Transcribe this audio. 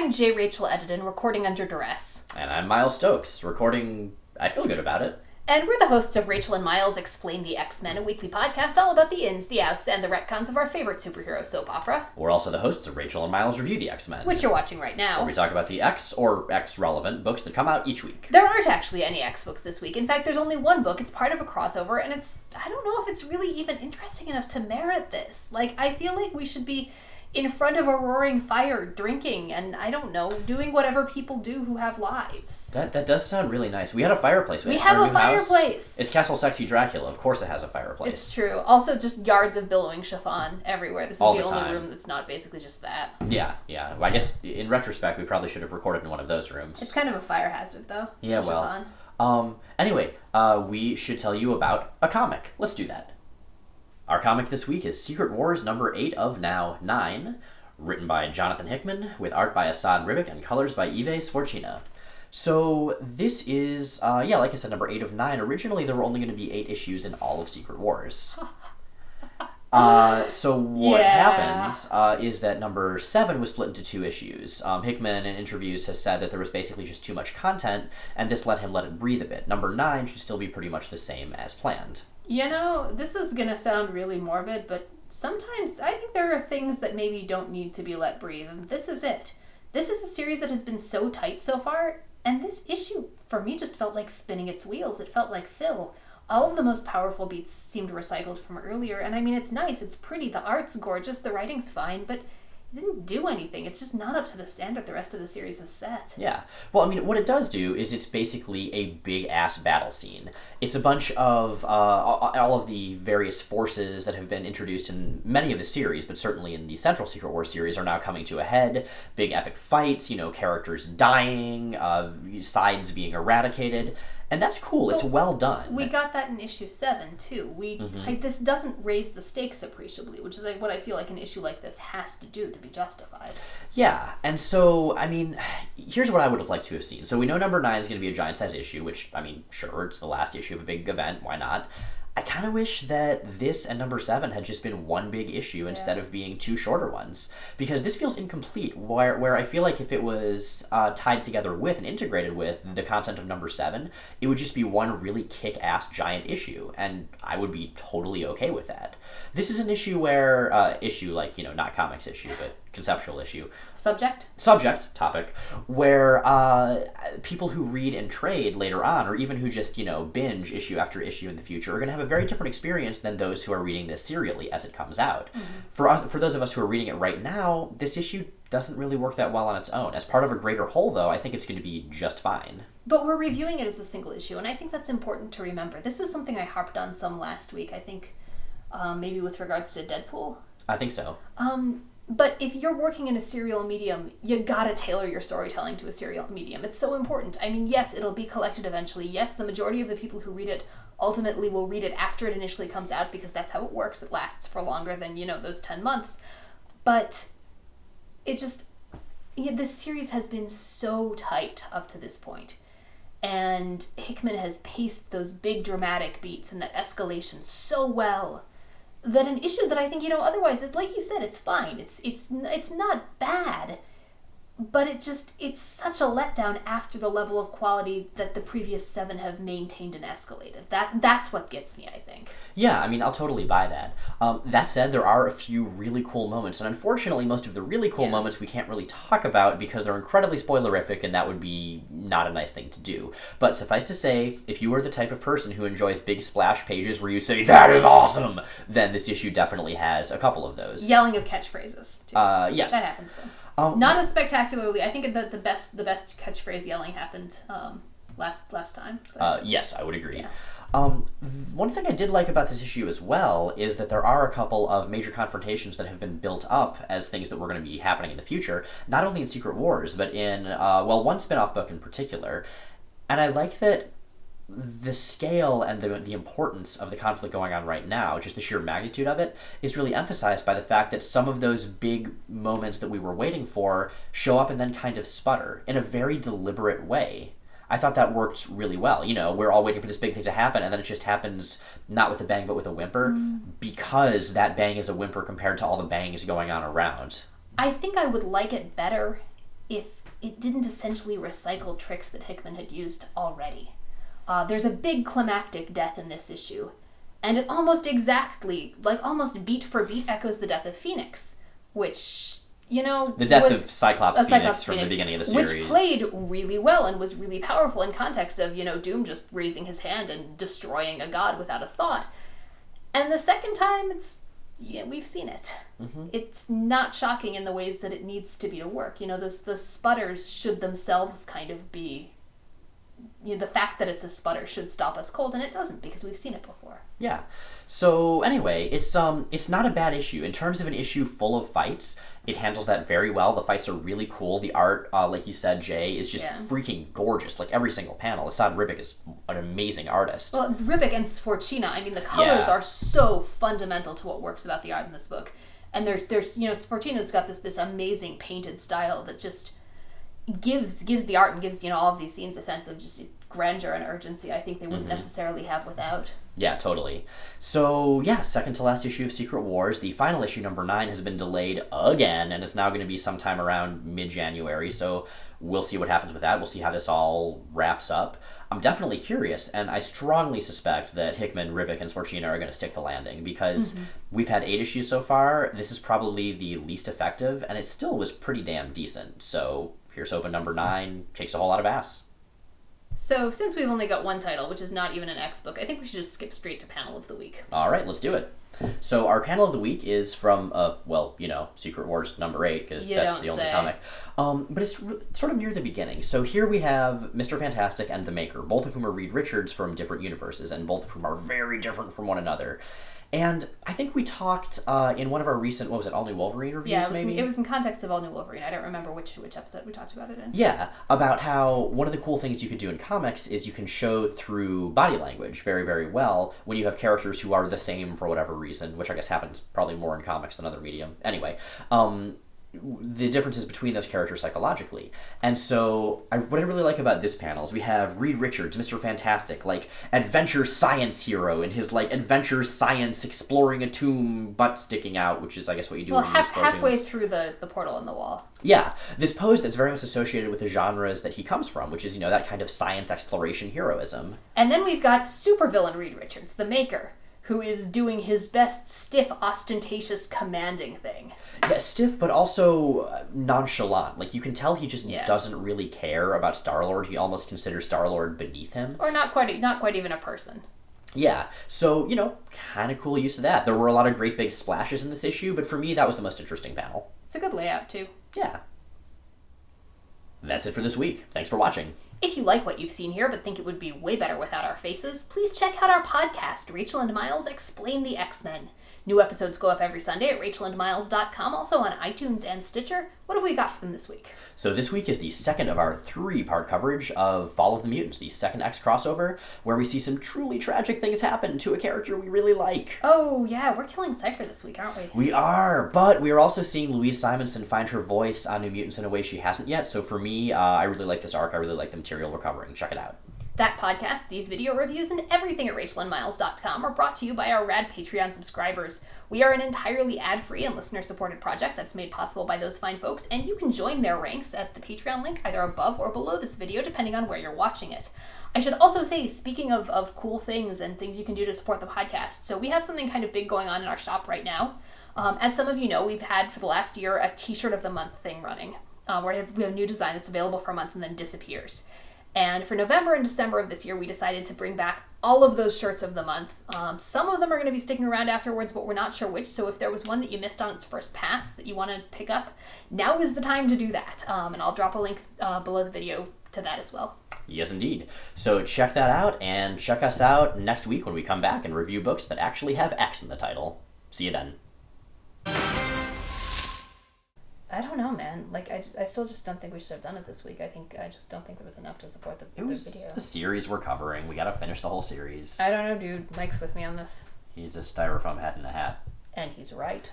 I'm J. Rachel Edidin, recording under duress. And I'm Miles Stokes, recording... I feel good about it. And we're the hosts of Rachel and Miles Explain the X-Men, a weekly podcast all about the ins, the outs, and the retcons of our favorite superhero soap opera. We're also the hosts of Rachel and Miles Review the X-Men, which you're watching right now. where we talk about the X or X-relevant books that come out each week. There aren't actually any X books this week. In fact, there's only one book. It's part of a crossover, and I don't know if it's really even interesting enough to merit this. I feel like we should be in front of a roaring fire, drinking, and, I don't know, doing whatever people do who have lives. That does sound really nice. We had a fireplace. We have a fireplace. It's Castle Sexy Dracula. Of course it has a fireplace. It's true. Also, just yards of billowing chiffon everywhere. This is the only room that's not basically just that. Yeah. Well, I guess, in retrospect, we probably should have recorded in one of those rooms. It's kind of a fire hazard, though. Yeah, well. Anyway, we should tell you about a comic. Let's do that. Our comic this week is Secret Wars number 8 of now 9, written by Jonathan Hickman, with art by Asad Ribic and colors by Ive Svorcina. So this is, like I said, number 8 of 9. Originally, there were only going to be 8 issues in all of Secret Wars. So what happened is that number 7 was split into 2 issues. Hickman, in interviews, has said that there was basically just too much content, and this let him let it breathe a bit. Number 9 should still be pretty much the same as planned. You know, this is going to sound really morbid, but sometimes I think there are things that maybe don't need to be let breathe, and this is it. This is a series that has been so tight so far, and this issue, for me, just felt like spinning its wheels. It felt like fill. All of the most powerful beats seemed recycled from earlier, and I mean, it's nice, it's pretty, the art's gorgeous, the writing's fine, but it didn't do anything. It's just not up to the standard the rest of the series has set. Yeah. Well, I mean, what it does do is it's basically a big-ass battle scene. It's a bunch of all of the various forces that have been introduced in many of the series, but certainly in the Central Secret Wars series, are now coming to a head. Big epic fights, characters dying, sides being eradicated. And that's cool. It's well done. We got that in issue 7, too. This doesn't raise the stakes appreciably, which is what I feel like an issue like this has to do to be justified. Yeah, and so, I mean, here's what I would have liked to have seen. So we know number 9 is going to be a giant-size issue, which, I mean, sure, it's the last issue of a big event. Why not? I kind of wish that this and number 7 had just been one big issue instead of being 2 shorter ones. Because this feels incomplete, where I feel like if it was tied together with and integrated with the content of number 7, it would just be one really kick-ass giant issue, and I would be totally okay with that. This is an issue where, not comics issue, but conceptual issue. Topic, where people who read and trade later on, or even who just, binge issue after issue in the future, are going to have a very different experience than those who are reading this serially as it comes out. Mm-hmm. For those of us who are reading it right now, this issue doesn't really work that well on its own. As part of a greater whole, though, I think it's going to be just fine. But we're reviewing it as a single issue, and I think that's important to remember. This is something I harped on some last week, I think, maybe with regards to Deadpool. I think so. But if you're working in a serial medium, you gotta tailor your storytelling to a serial medium. It's so important. I mean, yes, it'll be collected eventually. Yes, the majority of the people who read it ultimately will read it after it initially comes out, because that's how it works. It lasts for longer than, those 10 months. But this series has been so tight up to this point. And Hickman has paced those big dramatic beats and that escalation so well that an issue that I think, otherwise, like you said, it's fine. It's not bad, but it's such a letdown after the level of quality that the previous 7 have maintained and escalated. That's what gets me, I think. Yeah, I mean, I'll totally buy that. That said, there are a few really cool moments, and unfortunately, most of the really cool moments we can't really talk about because they're incredibly spoilerific, and that would be not a nice thing to do. But suffice to say, if you are the type of person who enjoys big splash pages where you say, "That is awesome," then this issue definitely has a couple of those. Yelling of catchphrases, too. Yes. That happens, so. Not as spectacularly. I think that the best catchphrase yelling happened last time. Yes, I would agree. Yeah. One thing I did like about this issue as well is that there are a couple of major confrontations that have been built up as things that were going to be happening in the future, not only in Secret Wars, but in, one spin-off book in particular. And I like that the scale and the importance of the conflict going on right now, just the sheer magnitude of it, is really emphasized by the fact that some of those big moments that we were waiting for show up and then kind of sputter in a very deliberate way. I thought that worked really well. We're all waiting for this big thing to happen, and then it just happens not with a bang but with a whimper, because that bang is a whimper compared to all the bangs going on around. I think I would like it better if it didn't essentially recycle tricks that Hickman had used already. There's a big climactic death in this issue, and it almost exactly, almost beat for beat, echoes the death of Phoenix, which, the death of Cyclops Phoenix from the beginning of the series, which played really well and was really powerful in context of, Doom just raising his hand and destroying a god without a thought. And the second time, we've seen it. Mm-hmm. It's not shocking in the ways that it needs to be to work. Those sputters should themselves kind of be, the fact that it's a sputter should stop us cold, and it doesn't because we've seen it before. Yeah. So anyway, it's not a bad issue. In terms of an issue full of fights, it handles that very well. The fights are really cool. The art, like you said, Jay, is just freaking gorgeous. Like every single panel. Assad Ribic is an amazing artist. Well, Ribic and Sforcina, the colors are so fundamental to what works about the art in this book. And there's Sforcina's got this amazing painted style that just gives the art and gives, all of these scenes a sense of just grandeur and urgency I think they wouldn't necessarily have without. Yeah, totally. So, second to last issue of Secret Wars. The final issue, number 9, has been delayed again, and it's now going to be sometime around mid-January, so we'll see what happens with that. We'll see how this all wraps up. I'm definitely curious, and I strongly suspect that Hickman, Ribic, and Sforcina are going to stick the landing, because we've had 8 issues so far. This is probably the least effective, and it still was pretty damn decent. So, here's hoping number 9 kicks a whole lot of ass. So, since we've only got one title, which is not even an X book, I think we should just skip straight to Panel of the Week. All right, let's do it. So, our Panel of the Week is from, Secret Wars number 8, because that's the only comic. But it's sort of near the beginning. So, here we have Mr. Fantastic and The Maker, both of whom are Reed Richards from different universes, and both of whom are very different from one another. And I think we talked in one of our recent, All New Wolverine reviews, maybe? It was in context of All New Wolverine. I don't remember which episode we talked about it in. Yeah, about how one of the cool things you can do in comics is you can show through body language very, very well when you have characters who are the same for whatever reason, which I guess happens probably more in comics than other medium. Anyway, the differences between those characters psychologically. And so what I really like about this panel is we have Reed Richards, Mr. Fantastic, adventure science hero in his adventure science exploring a tomb, butt sticking out, which is I guess what you do when you explore halfway tombs. Through the portal in the wall. Yeah, this pose that's very much associated with the genres that he comes from, which is, that kind of science exploration heroism. And then we've got supervillain Reed Richards, the Maker, who is doing his best stiff, ostentatious, commanding thing. Yeah, stiff, but also nonchalant. You can tell he just doesn't really care about Star-Lord. He almost considers Star-Lord beneath him. Or not quite even a person. Yeah, so, kind of cool use of that. There were a lot of great big splashes in this issue, but for me, that was the most interesting panel. It's a good layout, too. Yeah. That's it for this week. Thanks for watching. If you like what you've seen here but think it would be way better without our faces, please check out our podcast, Rachel and Miles Explain the X-Men. New episodes go up every Sunday at rachelandmiles.com, also on iTunes and Stitcher. What have we got for them this week? So this week is the second of our 3-part coverage of Fall of the Mutants, the second X crossover, where we see some truly tragic things happen to a character we really like. Oh, yeah, we're killing Cypher this week, aren't we? We are, but we are also seeing Louise Simonson find her voice on New Mutants in a way she hasn't yet, so for me, I really like this arc. I really like the material we're covering. Check it out. That podcast, these video reviews, and everything at rachelandmiles.com are brought to you by our rad Patreon subscribers. We are an entirely ad-free and listener-supported project that's made possible by those fine folks, and you can join their ranks at the Patreon link either above or below this video, depending on where you're watching it. I should also say, speaking of cool things and things you can do to support the podcast, so we have something kind of big going on in our shop right now. As some of you know, we've had for the last year a T-shirt of the month thing running, where we have a new design that's available for a month and then disappears. And for November and December of this year, we decided to bring back all of those shirts of the month. Some of them are going to be sticking around afterwards, but we're not sure which. So if there was one that you missed on its first pass that you want to pick up, now is the time to do that. And I'll drop a link below the video to that as well. Yes, indeed. So check that out, and check us out next week when we come back and review books that actually have X in the title. See you then. I don't know, man. I still just don't think we should have done it this week. I just don't think there was enough to support the video. It was a series we're covering. We gotta finish the whole series. I don't know, dude. Mike's with me on this. He's a styrofoam head in a hat. And he's right.